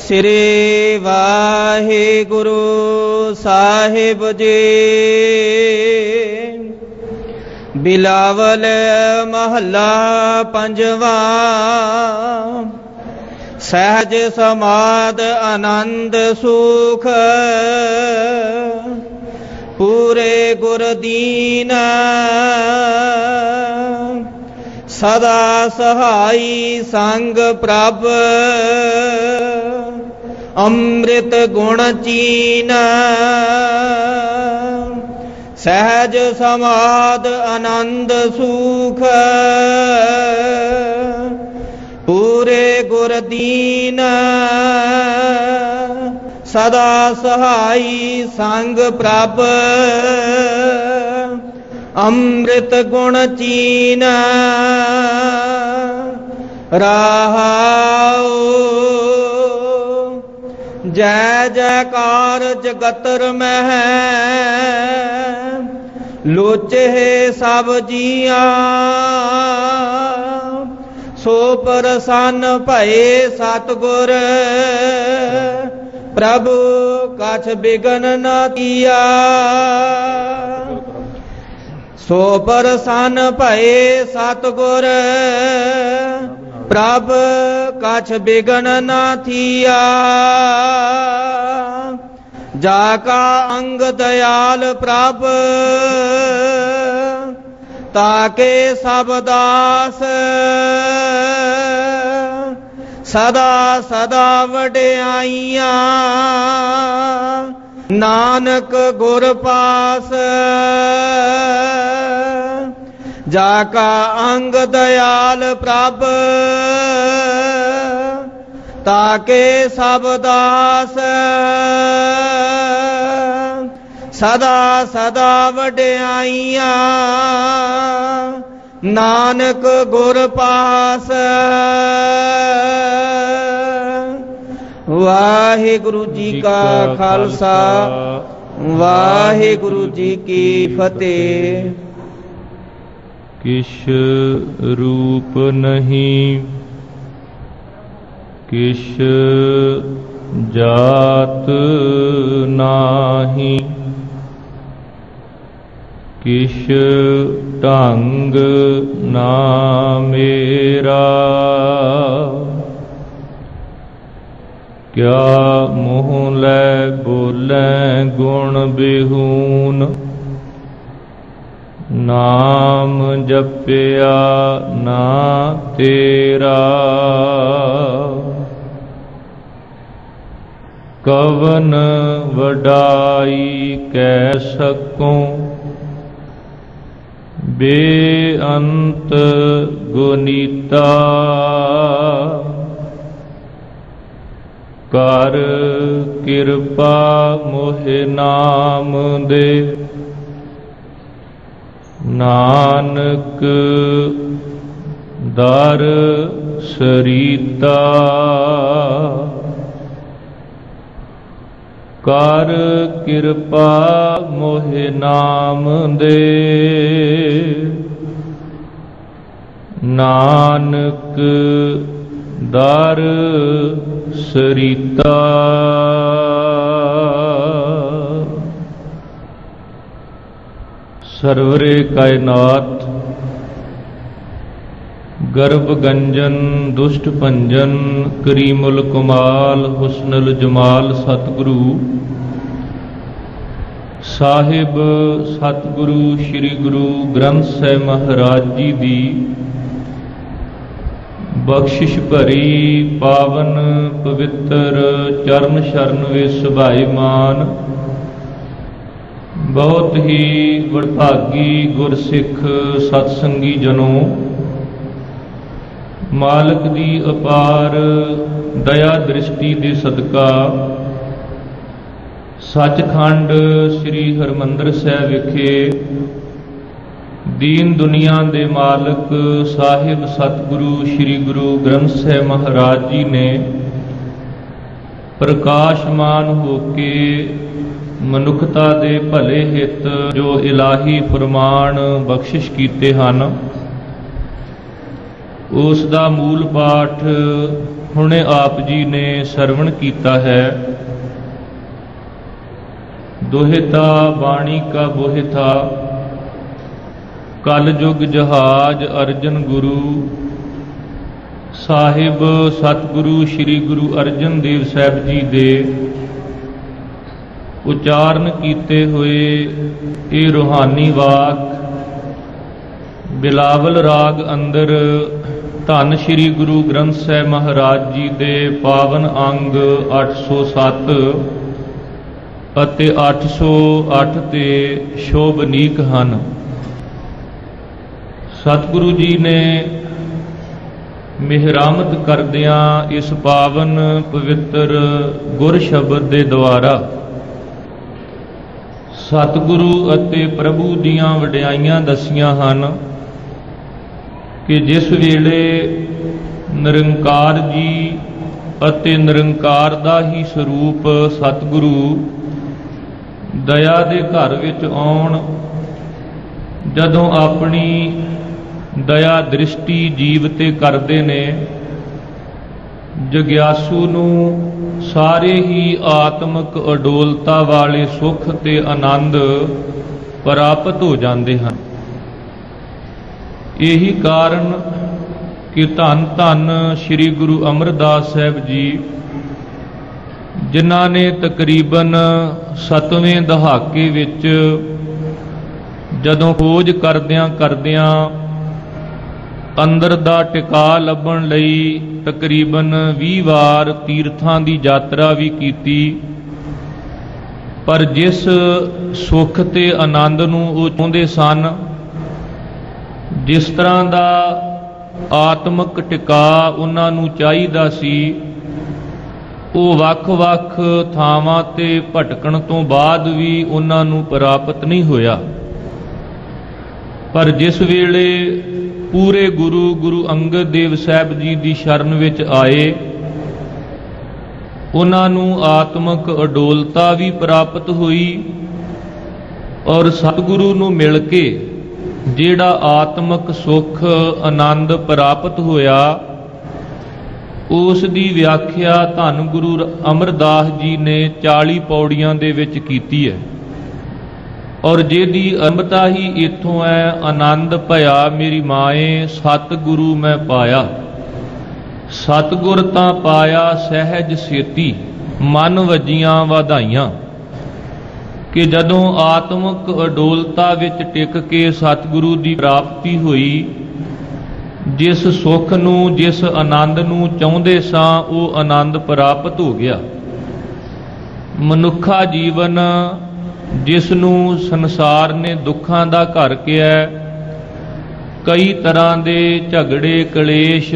श्री वाहिगुरु साहिब जी। बिलावल महला पंजवा। सहज समाध आनंद सुख पूरे गुर दीन। सदा सहाई संग प्रभ अमृत गुण चीन। सहज समाध आनंद सुख पूरे गुर दीन। सदा सहाई संग प्रभ अमृत गुण चीन। रहाओ जय जयकार जगतर में लोचे सब जिया। सो प्रसन्न भये सतगुर प्रभु कछ बिघन न किया। सो प्रसन्न भये सतगुर प्रभ कछ बिघन न थिया। जाका अंग दयाल प्रभ ताके सब दास। सदा सदा वड्याइयां नानक गुर पास। जाका अंग दयाल प्रभ ताके सब दास। सदा सदा वड्याइयां नानक गुर पास। वाहिगुरु जी का खालसा वाहिगुरु जी की फतेह। किश रूप नहीं किश जात नाही। किश ढंग ना मेरा क्या मुँह लै बोलै गुण बिहून। नाम जपया ना तेरा कवन वडाई कै सकूं। बेअंत गुनीता कर कृपा मोहे नाम दे। नानक दर सरीता कर कृपा मोहे नाम दे। नानक दर सरीता। सरवरे कायनात गर्भ गंजन दुष्ट भंजन करीमुल कमाल हुस्नुल जमाल सतगुरु साहिब सतगुरु श्री गुरु ग्रंथ साहिब महाराज जी दी बख्शिश भरी पावन पवित्र चरण शरण वे सुभाईमान। बहुत ही वडभागी गुरसिख सतसंगी जनों, मालक दी अपार दया दृष्टि दे सदका सचखंड श्री हरमंदर साहिब विखे दीन दुनिया दे मालक साहिब सतगुरु श्री गुरु ग्रंथ साहिब महाराज जी ने प्रकाशमान होके मनुखता दे भले हित जो इलाही फरमान बख्शिश कीते हन ਉਸ ਦਾ ਮੂਲ ਪਾਠ ਹੁਣੇ ਆਪ ਜੀ ਨੇ ਸਰਵਣ ਕੀਤਾ ਹੈ। ਦੋਹਿਤਾ ਬਾਣੀ ਕਾ ਬੋਹਿਤਾ, ਕਲ ਯੁਗ ਜਹਾਜ ਅਰਜਨ ਗੁਰੂ। ਸਾਹਿਬ ਸਤਿਗੁਰੂ ਸ੍ਰੀ ਗੁਰੂ ਅਰਜਨ ਦੇਵ ਸਾਹਿਬ ਜੀ ਦੇ ਉਚਾਰਨ ਕੀਤੇ ਹੋਏ ਇਹ ਰੂਹਾਨੀ ਵਾਕ ਬਿਲਾਵਲ ਰਾਗ ਅੰਦਰ ਧੰਨ ਸ੍ਰੀ ਗੁਰੂ ਗ੍ਰੰਥ ਸਾਹਿਬ ਮਹਾਰਾਜ ਜੀ ਦੇ ਪਾਵਨ ਅੰਗ 807 ਅਤੇ 808 ਤੇ ਸ਼ੋਭਨੀਕ ਹਨ। ਸਤਿਗੁਰੂ ਜੀ ਨੇ ਮਿਹਰਾਮਤ ਕਰਦਿਆਂ ਇਸ ਪਾਵਨ ਪਵਿੱਤਰ ਗੁਰ ਸ਼ਬਦ ਦੇ ਦੁਆਰਾ ਸਤਿਗੁਰੂ ਅਤੇ ਪ੍ਰਭੂ ਦੀਆਂ ਵਡਿਆਈਆਂ ਦੱਸੀਆਂ ਹਨ ਕਿ ਜਿਸ ਵੇਲੇ ਨਿਰੰਕਾਰ ਜੀ ਅਤੇ ਨਿਰੰਕਾਰ ਦਾ ਹੀ ਸਰੂਪ ਸਤਿਗੁਰੂ ਦਇਆ ਦੇ ਘਰ ਵਿੱਚ ਆਉਣ, ਜਦੋਂ ਆਪਣੀ ਦਇਆ ਦ੍ਰਿਸ਼ਟੀ ਜੀਵ ਤੇ ਕਰਦੇ ਨੇ, ਜਗਿਆਸੂ ਨੂੰ ਸਾਰੇ ਹੀ ਆਤਮਿਕ ਅਡੋਲਤਾ ਵਾਲੇ ਸੁੱਖ ਤੇ ਆਨੰਦ ਪ੍ਰਾਪਤ ਹੋ ਜਾਂਦੇ ਹਨ। ਇਹੀ ਕਾਰਨ ਕਿ ਧੰਨ ਧੰਨ ਸ੍ਰੀ ਗੁਰੂ ਅਮਰਦਾਸ ਸਾਹਿਬ ਜੀ, ਜਿਨ੍ਹਾਂ ਨੇ ਤਕਰੀਬਨ 7ਵੇਂ ਦਹਾਕੇ ਵਿੱਚ ਜਦੋਂ ਖੋਜ ਕਰਦਿਆਂ ਅੰਦਰ ਦਾ ਟਿਕਾ ਲੱਭਣ ਲਈ ਤਕਰੀਬਨ 20 ਵਾਰ ਤੀਰਥਾਂ ਦੀ ਯਾਤਰਾ ਵੀ ਕੀਤੀ, ਪਰ ਜਿਸ ਸੁੱਖ ਤੇ ਆਨੰਦ ਨੂੰ ਉਹ ਚਾਹੁੰਦੇ ਸਨ, ਜਿਸ ਤਰ੍ਹਾਂ ਦਾ ਆਤਮਿਕ ਟਿਕਾ ਉਹਨਾਂ ਨੂੰ ਚਾਹੀਦਾ ਸੀ, ਉਹ ਵੱਖ-ਵੱਖ ਥਾਵਾਂ ਤੇ ਭਟਕਣ ਤੋਂ ਬਾਅਦ ਵੀ ਉਹਨਾਂ ਨੂੰ ਪ੍ਰਾਪਤ ਨਹੀਂ ਹੋਇਆ। ਪਰ ਜਿਸ ਵੇਲੇ ਪੂਰੇ ਗੁਰੂ ਅੰਗਦ ਦੇਵ ਸਾਹਿਬ ਜੀ ਦੀ ਸ਼ਰਨ ਵਿੱਚ ਆਏ, ਉਹਨਾਂ ਨੂੰ ਆਤਮਿਕ ਅਡੋਲਤਾ ਵੀ ਪ੍ਰਾਪਤ ਹੋਈ ਔਰ ਸਤਿਗੁਰੂ ਨੂੰ ਮਿਲ ਕੇ ਜਿਹੜਾ ਆਤਮਿਕ ਸੁੱਖ ਆਨੰਦ ਪ੍ਰਾਪਤ ਹੋਇਆ, ਉਸ ਦੀ ਵਿਆਖਿਆ ਧੰਨ ਗੁਰੂ ਅਮਰਦਾਸ ਜੀ ਨੇ 40 ਪੌੜੀਆਂ ਦੇ ਵਿੱਚ ਕੀਤੀ ਹੈ। ਔਰ ਜਿਹਦੀ ਅਰੰਭਤਾ ਹੀ ਇਥੋਂ ਹੈ, ਆਨੰਦ ਭਇਆ ਮੇਰੀ ਮਾਏ ਸਤਿਗੁਰੂ ਮੈਂ ਪਾਇਆ। ਸਤਿਗੁਰ ਤਾਂ ਪਾਇਆ ਸਹਿਜ ਸੇਤੀ, ਮਨ ਵਜੀਆਂ ਵਧਾਈਆਂ। ਕਿ ਜਦੋਂ ਆਤਮਿਕ ਅਡੋਲਤਾ ਵਿੱਚ ਟਿਕ ਕੇ ਸਤਿਗੁਰੂ ਦੀ ਪ੍ਰਾਪਤੀ ਹੋਈ, ਜਿਸ ਸੁੱਖ ਨੂੰ ਜਿਸ ਆਨੰਦ ਨੂੰ ਚਾਹੁੰਦੇ ਸਾਂ, ਉਹ ਆਨੰਦ ਪ੍ਰਾਪਤ ਹੋ ਗਿਆ। ਮਨੁੱਖਾ ਜੀਵਨ ਜਿਸ ਨੂੰ ਸੰਸਾਰ ਨੇ ਦੁੱਖਾਂ ਦਾ ਘਰ ਕਿਹਾ, ਕਈ ਤਰ੍ਹਾਂ ਦੇ ਝਗੜੇ ਕਲੇਸ਼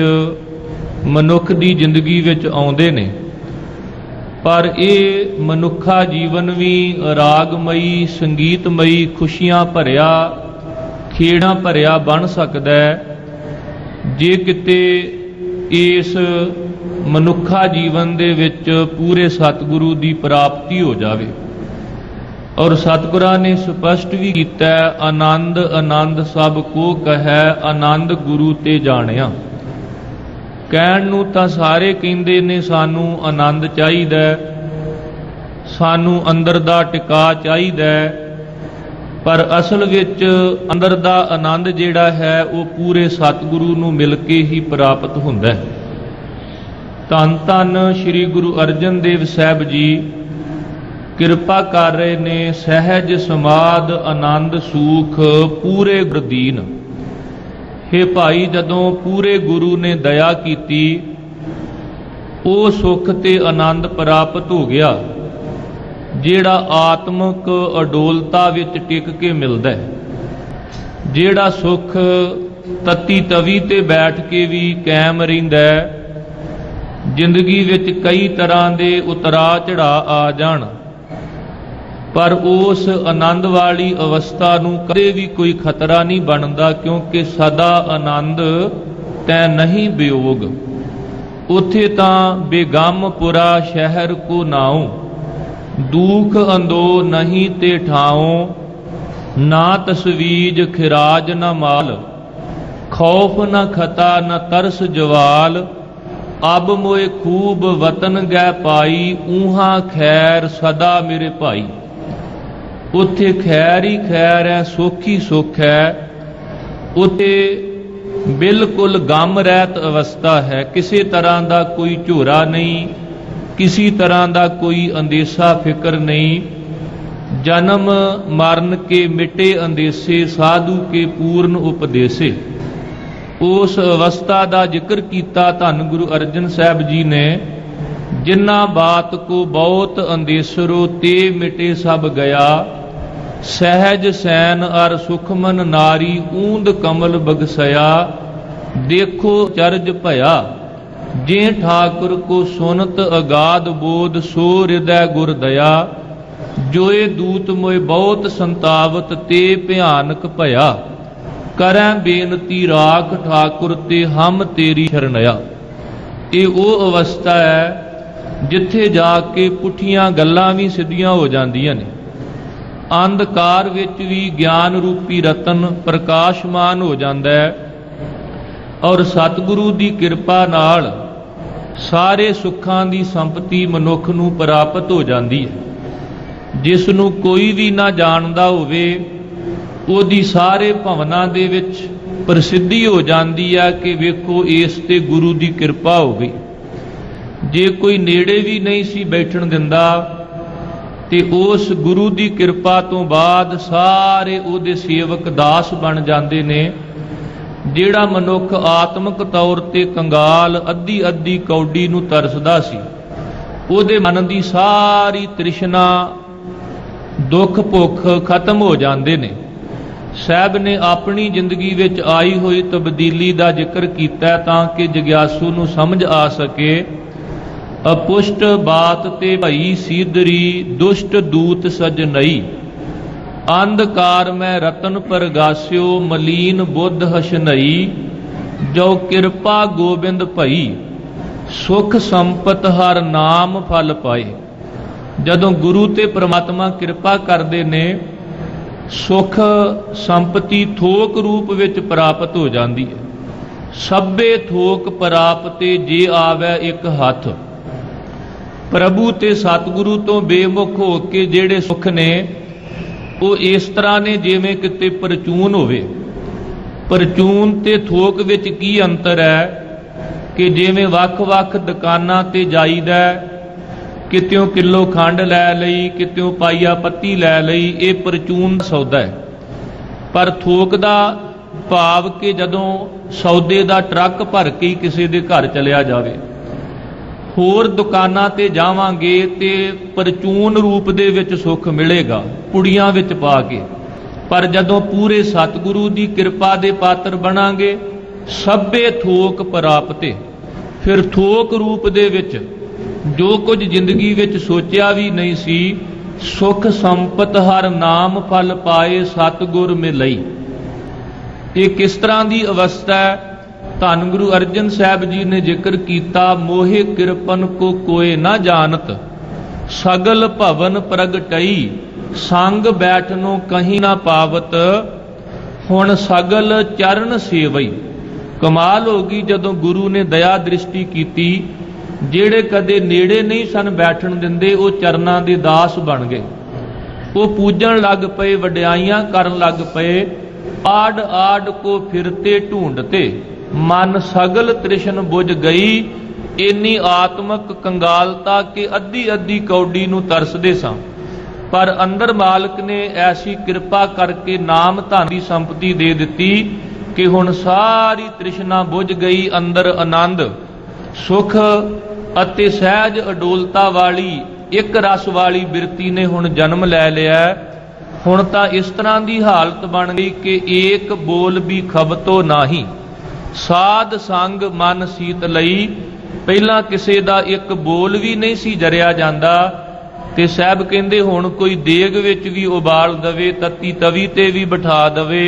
ਮਨੁੱਖ ਦੀ ਜ਼ਿੰਦਗੀ ਵਿੱਚ ਆਉਂਦੇ ਨੇ, ਪਰ ਇਹ ਮਨੁੱਖਾ ਜੀਵਨ ਵੀ ਰਾਗਮਈ ਸੰਗੀਤਮਈ ਖੁਸ਼ੀਆਂ ਭਰਿਆ ਖੇੜਾਂ ਭਰਿਆ ਬਣ ਸਕਦਾ ਹੈ, ਜੇ ਕਿਤੇ ਇਸ ਮਨੁੱਖਾ ਜੀਵਨ ਦੇ ਵਿੱਚ ਪੂਰੇ ਸਤਿਗੁਰੂ ਦੀ ਪ੍ਰਾਪਤੀ ਹੋ ਜਾਵੇ। ਔਰ ਸਤਿਗੁਰਾਂ ਨੇ ਸਪਸ਼ਟ ਵੀ ਕੀਤਾ, ਆਨੰਦ ਆਨੰਦ ਸਭ ਕੋ ਕਹੈ, ਆਨੰਦ ਗੁਰੂ ਤੇ ਜਾਣਿਆ। ਕਹਿਣ ਨੂੰ ਤਾਂ ਸਾਰੇ ਕਹਿੰਦੇ ਨੇ ਸਾਨੂੰ ਆਨੰਦ ਚਾਹੀਦਾ, ਸਾਨੂੰ ਅੰਦਰ ਦਾ ਟਿਕਾ ਚਾਹੀਦਾ, ਪਰ ਅਸਲ ਵਿੱਚ ਅੰਦਰ ਦਾ ਆਨੰਦ ਜਿਹੜਾ ਹੈ ਉਹ ਪੂਰੇ ਸਤਿਗੁਰੂ ਨੂੰ ਮਿਲ ਕੇ ਹੀ ਪ੍ਰਾਪਤ ਹੁੰਦਾ ਹੈ। ਧੰਨ ਧੰਨ ਸ੍ਰੀ ਗੁਰੂ ਅਰਜਨ ਦੇਵ ਸਾਹਿਬ ਜੀ ਕਿਰਪਾ ਕਰ ਰਹੇ ਨੇ, ਸਹਿਜ ਸਮਾਧ ਆਨੰਦ ਸੂਖ ਪੂਰੇ ਗੁਰਦੀਨ। हे ਭਾਈ, ਜਦੋਂ ਪੂਰੇ ਗੁਰੂ ਨੇ ਦਇਆ ਕੀਤੀ, ਉਹ ਸੁੱਖ ਤੇ ਆਨੰਦ ਪ੍ਰਾਪਤ ਹੋ ਗਿਆ ਜਿਹੜਾ ਆਤਮਿਕ ਅਡੋਲਤਾ ਵਿੱਚ ਟਿਕ ਕੇ ਮਿਲਦਾ ਹੈ। ਜਿਹੜਾ ਸੁੱਖ ਤਤੀ ਤਵੀ ਤੇ ਬੈਠ ਕੇ ਵੀ ਕਾਇਮ ਰਹਿੰਦਾ ਹੈ, ਜ਼ਿੰਦਗੀ ਵਿੱਚ ਕਈ ਤਰ੍ਹਾਂ ਦੇ ਉਤਰਾ ਚੜ੍ਹਾਅ ਆ ਜਾਣ, ਪਰ ਉਸ ਆਨੰਦ ਵਾਲੀ ਅਵਸਥਾ ਨੂੰ ਕਦੇ ਵੀ ਕੋਈ ਖਤਰਾ ਨਹੀਂ ਬਣਦਾ, ਕਿਉਂਕਿ ਸਦਾ ਆਨੰਦ ਤੈ ਨਹੀਂ ਵਿਯੋਗ। ਉੱਥੇ ਤਾਂ ਬੇਗਮਪੁਰਾ ਸ਼ਹਿਰ ਕੋ ਨਾਉ, ਦੁਖ ਅੰਦੋ ਨਹੀਂ ਤੇ ਠਾਉ, ਨਾ ਤਸਵੀਜ ਖਿਰਾਜ ਨਾ ਮਾਲ, खौफ न खता न तरस जवाल, अब मोए खूब वतन गै पाई, ऊहा खैर सदा मेरे भाई। उत्थे खैर ही खैर है, सुख ही सुख है, उत्थे बिल्कुल गम रहत अवस्था है। किसी तरह का कोई झोरा नहीं, किसी तरह का कोई अंदेशा फिक्र नहीं। जन्म मरण के मिटे अंदेशे, साधु के पूर्ण उपदेशे। उस अवस्था का जिक्र किया धन गुरु अर्जन साहब जी ने, जिन्ना बात को बहुत अंदेशरो ते मिटे सब गया, सहज सैन अर सुखमन नारी, ऊंद कमल बगसया, देखो चरज भया। जे ठाकुर को सुनत अगाध बोध, सो हृदय गुर दया, जोए दूत मोए बहुत संतावत, ते भयानक भया। करै बेनती राख ठाकुर ते, हम तेरी शरणया। ये वो अवस्था है जिथे जाके पुठियां गल्लां भी सिद्धियां हो जांदियां ने। अंधकार विच भी ज्ञान रूपी रतन प्रकाशमान हो जाता है, और सतगुरु की कृपा नाल सारे सुखां की संपत्ति मनुख नूं प्राप्त हो जाती है। जिसनूं कोई भी ना जानदा होवे, ओदी सारे भवनां दे विच प्रसिद्धि हो जाती है कि वेखो इस ते गुरु की कृपा हो गई। जे कोई नेड़े भी नहीं सी बैठण दिंदा, ते उस गुरु की कृपा तो बाद सारे उहदे सेवक दास बन जाते ने। जिहड़ा मनुख आत्मक तौर ते कंगाल अद्धी अद्धी कौडी नूं तरसदा सी, उहदे मन की सारी तृष्णा दुख भुख खत्म हो जाते ने। साहब ने अपनी जिंदगी विच आई हुई तब्दीली का जिक्र किया ताकि जग्यासू नूं समझ आ सके। अपुष्ट बात ते भई सीदरी, दुष्ट दूत सजनई, अंधकार में रतन परगास्यो, मलीन बुद्ध हसनई, जो कृपा गोबिंद भई, सुख संपत हर नाम फल पाए। जदों गुरु ते परमात्मा कृपा करते ने, सुख संपत्ति थोक रूप विच प्राप्त हो जाती है। सभे थोक प्राप्त जे आवे एक हथ। प्रभु ते सतगुरु तो बेमुख हो के जेड़े सुख ने, वो इस तरह ने जिवें किते परचून होवे। परचून ते थोक विच की अंतर है कि जिवें वख-वख दुकानां ते जाईदा, कित्यों किलो खंड लै लई, कित्यों पाईया पत्ती लै लई, ये परचून सौदा है। पर थोक दा भाव कि जदों सौदे दा ट्रक भर के ही किसी दे घर चलिया जावे। होर दुकानां ते जावांगे ते परचून रूप दे विच सुख मिलेगा, पुड़ियां विच पा के। पर जदों पूरे सतगुरु दी कृपा दे पात्र बनांगे, सभे थोक प्राप्ते। फिर थोक रूप दे विच जो कुछ जिंदगी विच सोचिया भी नहीं सी, सुख संपत हर नाम फल पाए, सतगुर मिलई। ये किस तरह की अवस्था है? धन गुरु अर्जन साहब जी ने जिक्र किया, मोहे कृपन को कोय ना जानत, सगल भवन प्रगटई, संग बैठनो कहीं ना पावत, हुण सगल चरण सेवई। कमाल होगी जदों गुरु ने दया दृष्टि की, जेड़े कदे नेड़े नहीं सन बैठन दिंदे, वो चरनां दे दास बन गए। वो पूजन लग पे, वड्याइयां करन लग पे। आड आड को फिरते ढूंढते, मन सगल तृष्ण बुझ गई। इन्नी आत्मक कंगालता के अद्धी अद्धी कौडी नूं तरसदे सां, पर अंदर मालिक ने ऐसी कृपा करके नाम धन की संपत्ति दे दिती कि हुण सारी तृष्णा बुझ गई। अंदर आनंद सुख अते सहज अडोलता वाली एक रस वाली बिरती ने हुण जन्म लै लिया। हुण तां इस तरह की हालत बन गई कि एक बोल भी खबतो नाही, साध संग मन सीत लई। पहला किसी का एक बोल भी नहीं सी जरिया जाता, ते साहब कहंदे हुण कोई देग विच भी उबाल दवे, तत्ती तवी ते भी बिठा दवे,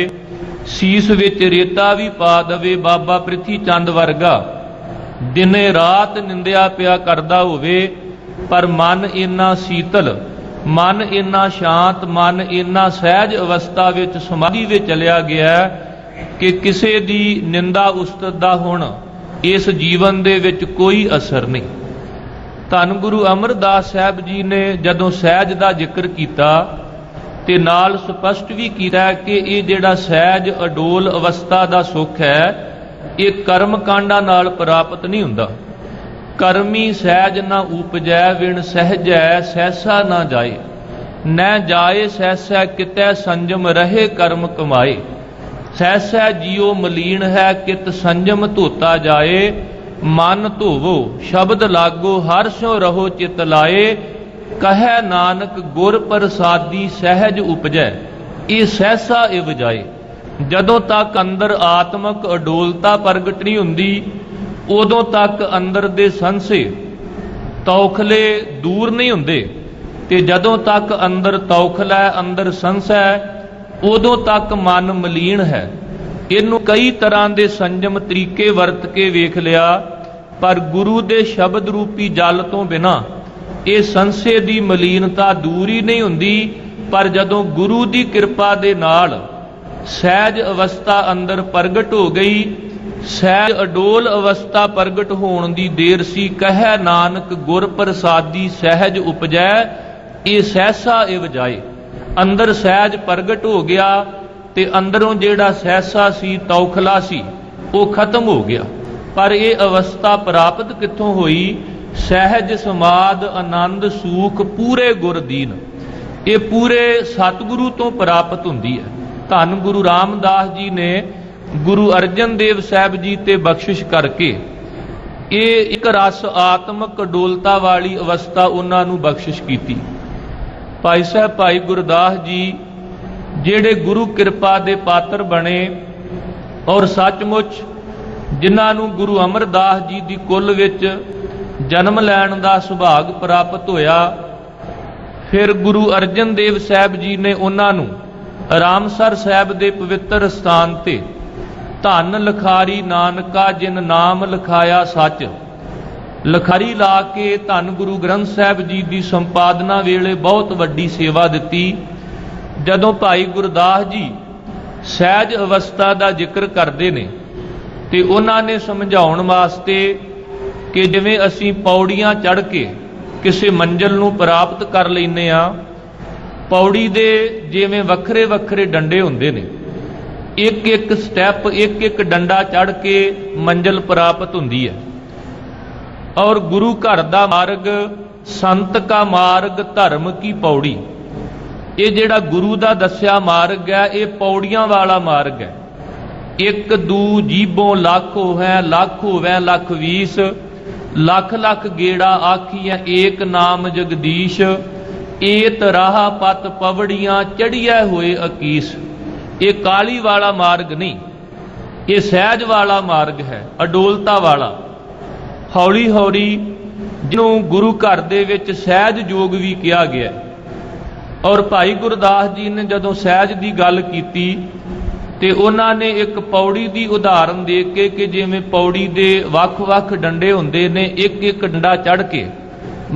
सीस विच रेता भी पा दवे, बाबा प्रिथी चंद वर्गा दिने रात निंदिया पिया करदा होवे, पर मन इन्ना शीतल, मन इन्ना शांत, मन इन्ना सहज अवस्था विच समाधि विच चलिया गया कि किसी दी निंदा उस्तत दा होना इस जीवन दे विच कोई असर नहीं। धन गुरु अमरदास साहब जी ने जदों सहज का जिक्र किया ते नाल स्पष्ट भी किया कि ये जिहड़ा सहज अडोल अवस्था का सुख है ये कर्म कांडा नाल प्राप्त नहीं हुंदा। कर्मी सहज ना उपजै विण सहजै सहसा ना जाए, न जाए सहसा कितै संजम रहे कर्म कमाए। सहसा जियो मलीन है कित संजम धोता जाए, मन धोवो शब्द लागो हर स्यों रहो चित लाए। कहे नानक गुर प्रसादी सहज उपजै, ये सहसा इव जाए। जदों तक अंदर आत्मक अडोलता प्रगट नहीं हुंदी उदों तक अंदर दे संसे तौखले दूर नहीं हुंदे, ते जदों तक अंदर तौखला अंदर संस है उदों तक मन मलीन है। इनू कई तरह के संजम तरीके वरत के वेख लिया, पर गुरु दे शब्द रूपी जल तो बिना ये संसे दी मलीनता दूर ही नहीं हुंदी। पर जदों गुरु दी कृपा दे नाल सहज अवस्था अंदर प्रगट हो गई, सहज अडोल अवस्था प्रगट होने दी देर सी। कहे नानक गुर प्रसादी सहज उपजै, ये सहसा इव जाए। अंदर सहज प्रगट हो गया ते अंदरों जेड़ा सहसा सी तौखला सी वो खत्म हो गया। पर यह अवस्था प्राप्त कित्थों हुई? सहज समाद आनंद सूख पूरे गुरदीन, ये पूरे सतगुरु तो प्राप्त हुंदी है। धन गुरु रामदास जी ने गुरु अर्जन देव साहब जी ते बख्शिश करके ये एक रस आत्मक अडोलता वाली अवस्था उन्होंने बख्शिश की। भाई साहब भाई गुरदास जी जेड़े गुरु कृपा दे पात्र बने और सचमुच जिन्होंने गुरु अमरदास जी की कुल विच जन्म लैण का सुभाग प्राप्त होया। फिर गुरु अर्जन देव साहब जी ने उन्होंने रामसर साहब के पवित्र स्थान ते धन लखारी नानका जिन नाम लिखाया सच लखारी ला के धन गुरु ग्रंथ साहब जी की संपादना वेले बहुत वड्डी सेवा दी। जदों भाई गुरदास जी सहज अवस्था का जिक्र करते हैं तो उन्होंने समझाउण वास्ते कि जिवें असीं पौड़ियां चढ़ के किसी मंजिल नूं प्राप्त कर लैने आ, पौड़ी दे जिवें वखरे वखरे डंडे हुंदे ने, एक एक स्टैप एक एक डंडा चढ़ के मंजिल प्राप्त हुंदी है। और गुरु घर का मार्ग संत का मार्ग धर्म की पौड़ी, ये जिहड़ा गुरु का दस्या मार्ग है ये पौड़ियां वाला मार्ग है। एक दू जीबों लाख होवै लख होवै लख 20, लख लख गेड़ा आखियां एक नाम जगदीश। एत राह पत पवड़ियां चढ़िया हुए अकीस। ये काली वाला मार्ग नहीं, ये सहज वाला मार्ग है, अडोलता वाला। हौली हौली जिन्हों गुरु घर दे विच सहज योग भी कहा गया। और भाई गुरदास जी ने जदों सहज की गल की ते उन्होंने एक पौड़ी की उदाहरण दे के कि जिवें पौड़ी दे वख वख डंडे हुंदे ने, एक एक डंडा चढ़ के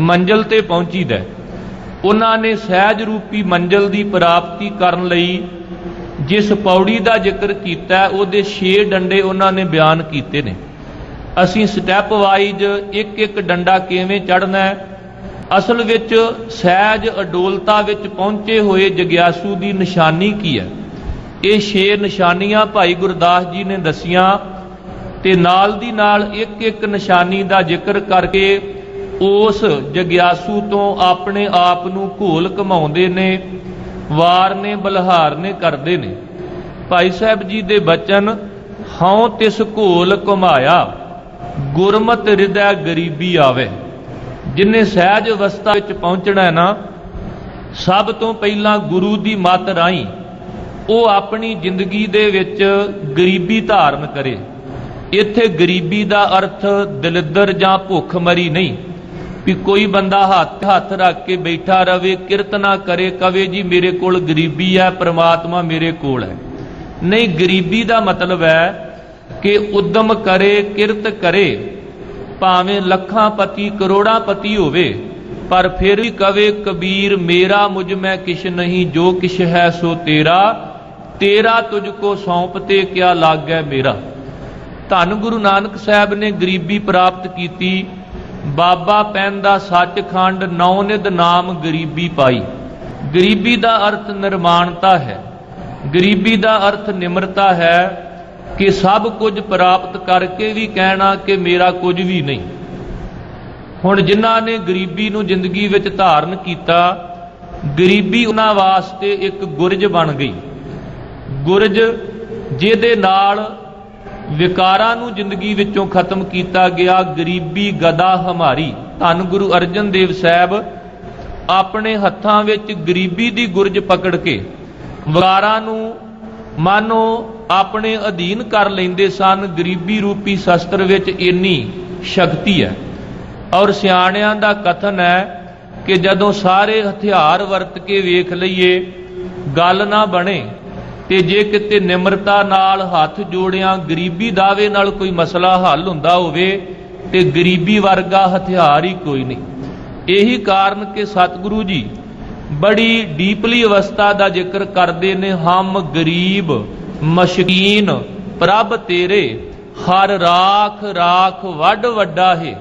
मंजिल ते पहुंचीदा। उन्होंने सहज रूपी मंजिल की प्राप्ति करन लई जिस पौड़ी का जिक्र किया उहदे 6 डंडे उन्होंने बयान किए ने। असीं स्टैप वाइज एक एक डंडा किवें चढ़ना है। असल विच सहज अडोलता विच पहुंचे हुए जग्यासू की निशानी की है? ये 6 निशानियां भाई गुरदास जी ने दसियां ते नाल दी नाल एक एक निशानी का जिक्र करके उस जग्यासू तो अपने आप नूं घोल घुमाउंदे ने, वार ने बलहार ने करते ने। भाई साहब जी दे बचन हौं तिस घोल घुमाया गुरमत हृदय गरीबी आवे। जिन्हें सहज अवस्था विच पहुंचना है ना, सब तो पहला गुरु की मत राही वो अपनी जिंदगी दे विच गरीबी धारण करे। इत्थे गरीबी का अर्थ दलिद्र जां भुखमरी नहीं भी कोई बंदा हाथ हाथ रख के बैठा रहे, किरत ना करे, कवे जी मेरे कोल गरीबी है परमात्मा मेरे कोल है। नहीं, गरीबी का मतलब है कि उद्यम करे, किरत करे, भावें लखां पति करोड़ां पति होवे पर फिर भी कवे कबीर मेरा मुझ में किश नहीं, जो किश है सो तेरा। तेरा तुझको सौंपते क्या लागै मेरा। धन गुरु नानक साहब ने गरीबी प्राप्त की। बाबा पैंदा सचखंड नौनिध नाम गरीबी पाई। गरीबी का अर्थ निर्माणता है, गरीबी का अर्थ निम्रता है कि सब कुछ प्राप्त करके भी कहना कि मेरा कुछ भी नहीं। हुण जिन्हां ने गरीबी नूं जिंदगी विच धारण किया, गरीबी उन्हां वास्ते एक गुरज बन गई। गुरज जिहदे नाल विकारां नूं जिंदगी विचों खत्म किया गया। गरीबी गदा हमारी। धन गुरु अर्जन देव साहब अपने हत्थां विच गरीबी दी गुरज पकड़ के विकारां नूं मानो अपने अधीन कर लैंदे सन। गरीबी रूपी शस्त्र विच इन्नी शक्ति है। और सियाणियां दा कथन है कि जदों सारे हथियार वरत के वेख लईए गल ना बने, ते जे किते निमरता नाल हथ जोड़िया गरीबी दावे नाल कोई मसला हल हुंदा होवे ते गरीबी वर्गा हथियार ही कोई नहीं। यही कारण कि सतगुरु जी बड़ी डीपली अवस्था का जिक्र करते ने। हम गरीब मशकीन प्रभ तेरे हर राख राख वड वड्डा है।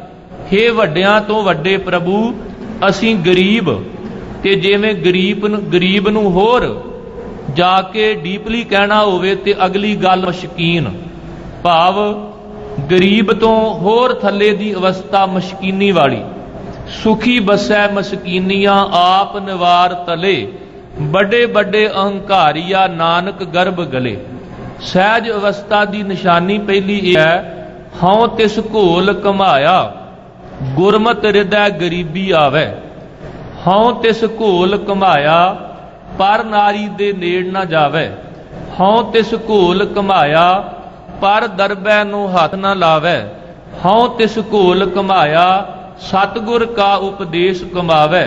हे वड्डियां तो वड्डे प्रभु असीं गरीब। ते जिवें गरीब नूं होर जाके डीपली कहना होवे ते अगली गल मशकीन, भाव गरीब तो होर थले दी अवस्था मशकीनी वाली। सुखी बसै मशकीनियां आप निवार तले, बड़े बड़े अहंकारिया नानक गर्भ गले। सहज अवस्था की निशानी पहली यह है, हौं तिस घोल कमाया गुरमत हृदय गरीबी आवे। हौं तिस घोल कमाया पर नारी दे नेड़ ना जावे। हौं तिस घोल कमाया पर दरबै नूं हथ ना लावे। हौं तिस घोल कमाया सतगुर का उपदेश कमावे।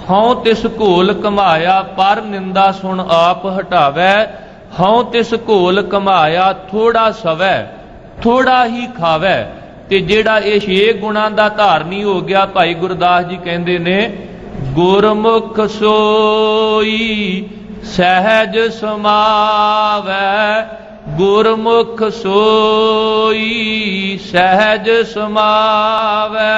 हौं तिस घोल कमाया पर निंदा सुन आप हटावे। हौं तिस घोल कमाया थोड़ा सवै थोड़ा ही खावे। ते जेड़ा ये 6 गुणां दा धारनी हो गया, भाई गुरदास जी कहंदे ने गुरमुख सोई सहज समावै। गुरमुख सोई सहज समावै।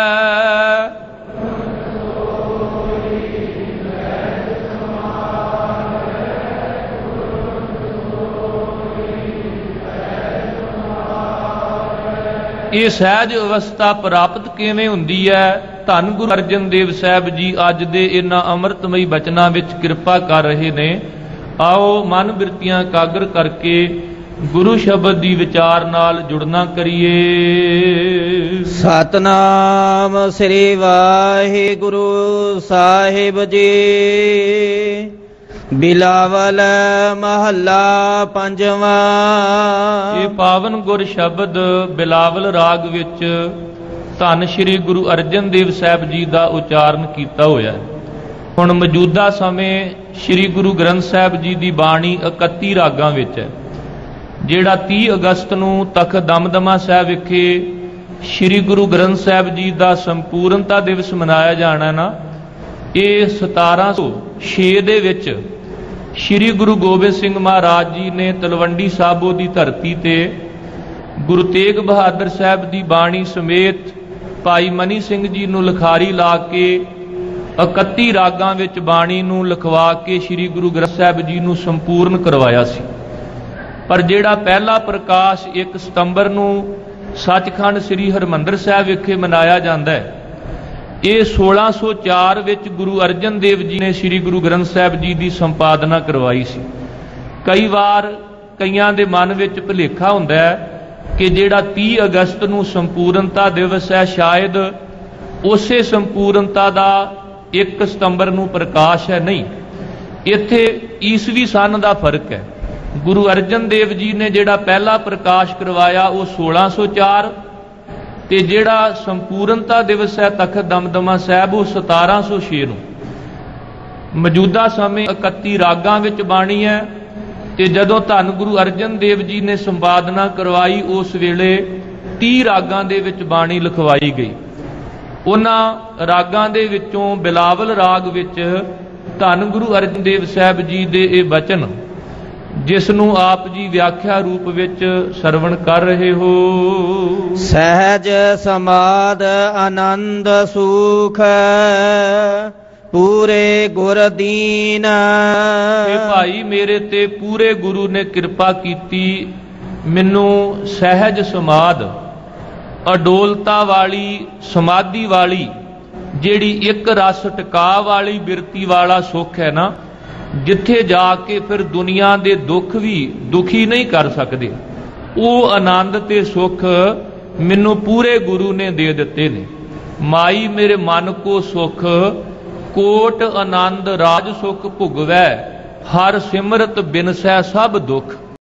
ये सहज अवस्था प्राप्त किवें हुंदी है? धन गुरु अर्जन देव साहब जी अज दे इन्हां अमृतमई बचनां विच किरपा कर रहे ने। आओ मन बिरतियां कागर करके गुरु शब्द दी विचार नाल जुड़ना करिए। सतनाम श्री वाहिगुरु साहिब जी। बिलावल महला पंजवा। ये पावन गुर शब्द बिलावल राग विच धन श्री गुरु अर्जन देव साहब जी का उचारण किया होया है। हुण मौजूदा समय श्री गुरु ग्रंथ साहब जी की बाणी 31 रागां विच है। जिहड़ा 30 अगस्त नूं तख्त दमदमा साहब विखे श्री गुरु ग्रंथ साहब जी का संपूर्णता दिवस मनाया जाना ना, ये 1706 दे विच श्री गुरु गोबिंद सिंह महाराज जी ने तलवंडी साबो की धरती ते गुरु तेग बहादुर साहब की बाणी समेत भाई मनी सिंह जी नूं लिखारी ला के 31 रागां विच बाणी नूं लिखवा के श्री गुरु ग्रंथ साहब जी नूं संपूर्ण करवाया सी। पर जिहड़ा पहला प्रकाश 1 सितंबर नूं सचखंड श्री हरमंदर साहब विखे मनाया जाता है, ये 1604 विच गुरु अर्जन देव जी ने श्री गुरु ग्रंथ साहब जी की संपादना करवाई सी। कई बार कईयां दे मन विच भुलेखा हुंदा है कि जिहड़ा 30 अगस्त नूं संपूर्णता दिवस है, शायद उसे संपूर्णता का 1 सितंबर नूं प्रकाश है। नहीं, इत्थे ईसवी सन का फर्क है। गुरु अर्जन देव जी ने जिहड़ा पहला प्रकाश करवाया वो 1604 ते जिहड़ा संपूर्णता दिवस है तख्त दमदमा साहब वो 1706 नूं। मौजूदा समय 31 रागां विच बाणी है ते जदों धन गुरु अर्जन देव जी ने संपादना करवाई उस वेले 30 रागां दे विच बाणी लिखवाई गई। उन्हां रागां दे विचों बिलावल राग विच धन गुरु अर्जन देव साहब जी दे ये बचन ਜਿਸ ਨੂੰ ਆਪ ਜੀ ਵਿਆਖਿਆ ਰੂਪ ਵਿੱਚ ਸਰਵਣ ਕਰ ਰਹੇ ਹੋ। ਸਹਿਜ ਸਮਾਦ ਆਨੰਦ ਸੁਖ ਪੂਰੇ ਗੁਰ ਦੀਨ। ਇਹ ਭਾਈ ਮੇਰੇ ਤੇ ਪੂਰੇ ਗੁਰੂ ਨੇ ਕਿਰਪਾ ਕੀਤੀ, ਮੈਨੂੰ ਸਹਿਜ ਸਮਾਦ, ਅਡੋਲਤਾ ਵਾਲੀ, ਸਮਾਧੀ ਵਾਲੀ, ਜਿਹੜੀ ਇੱਕ ਰਸ ਟਿਕਾ ਵਾਲੀ ਬਿਰਤੀ ਵਾਲਾ ਸੁੱਖ ਹੈ ਨਾ, ਜਿੱਥੇ ਜਾ ਕੇ ਫਿਰ ਦੁਨੀਆ ਦੇ ਦੁੱਖ ਵੀ ਦੁਖੀ ਨਹੀਂ ਕਰ ਸਕਦੇ, ਉਹ ਆਨੰਦ ਤੇ ਸੁੱਖ ਮੈਨੂੰ ਪੂਰੇ ਗੁਰੂ ਨੇ ਦੇ ਦਿੱਤੇ ਨੇ। ਮਾਈ ਮੇਰੇ ਮਨ ਕੋ ਸੁਖ ਕੋਟ ਆਨੰਦ ਰਾਜ ਸੁਖ ਭੁਗਵੈ, ਹਰ ਸਿਮਰਤ ਬਿਨਸੈ ਸਭ ਦੁੱਖ।